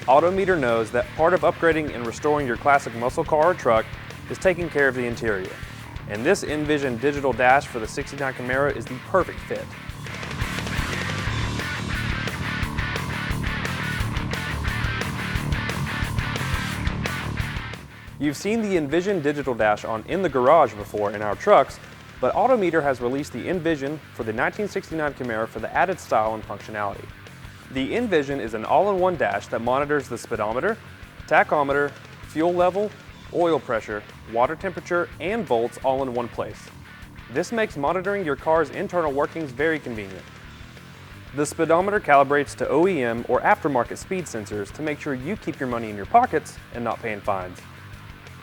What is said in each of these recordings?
Autometer knows that part of upgrading and restoring your classic muscle car or truck is taking care of the interior. And this Invision digital dash for the '69 Camaro is the perfect fit. You've seen the Invision digital dash on In the Garage before in our trucks, but Autometer has released the Invision for the 1969 Camaro for the added style and functionality. The Invision is an all-in-one dash that monitors the speedometer, tachometer, fuel level, oil pressure, water temperature, and volts all in one place. This makes monitoring your car's internal workings very convenient. The speedometer calibrates to OEM or aftermarket speed sensors to make sure you keep your money in your pockets and not paying fines.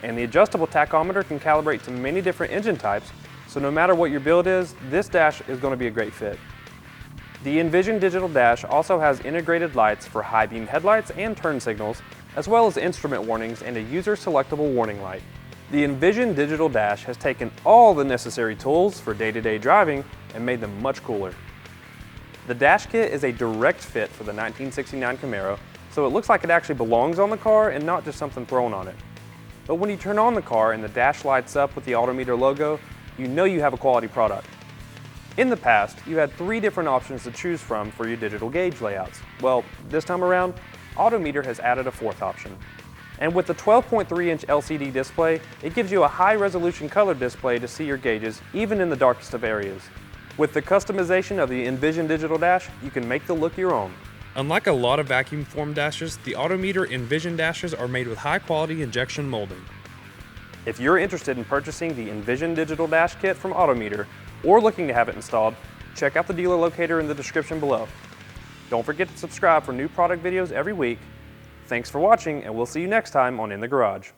And the adjustable tachometer can calibrate to many different engine types, so no matter what your build is, this dash is going to be a great fit. The Invision digital dash also has integrated lights for high beam headlights and turn signals, as well as instrument warnings and a user-selectable warning light. The Invision digital dash has taken all the necessary tools for day-to-day driving and made them much cooler. The dash kit is a direct fit for the 1969 Camaro, so it looks like it actually belongs on the car and not just something thrown on it. But when you turn on the car and the dash lights up with the Autometer logo, you know you have a quality product. In the past, you had 3 different options to choose from for your digital gauge layouts. Well, this time around, Autometer has added a 4th option. And with the 12.3-inch LCD display, it gives you a high-resolution color display to see your gauges, even in the darkest of areas. With the customization of the Invision digital dash, you can make the look your own. Unlike a lot of vacuum form dashes, the Autometer Invision dashes are made with high-quality injection molding. If you're interested in purchasing the Invision digital dash kit from Autometer, or looking to have it installed, check out the dealer locator in the description below. Don't forget to subscribe for new product videos every week. Thanks for watching, and we'll see you next time on In the Garage.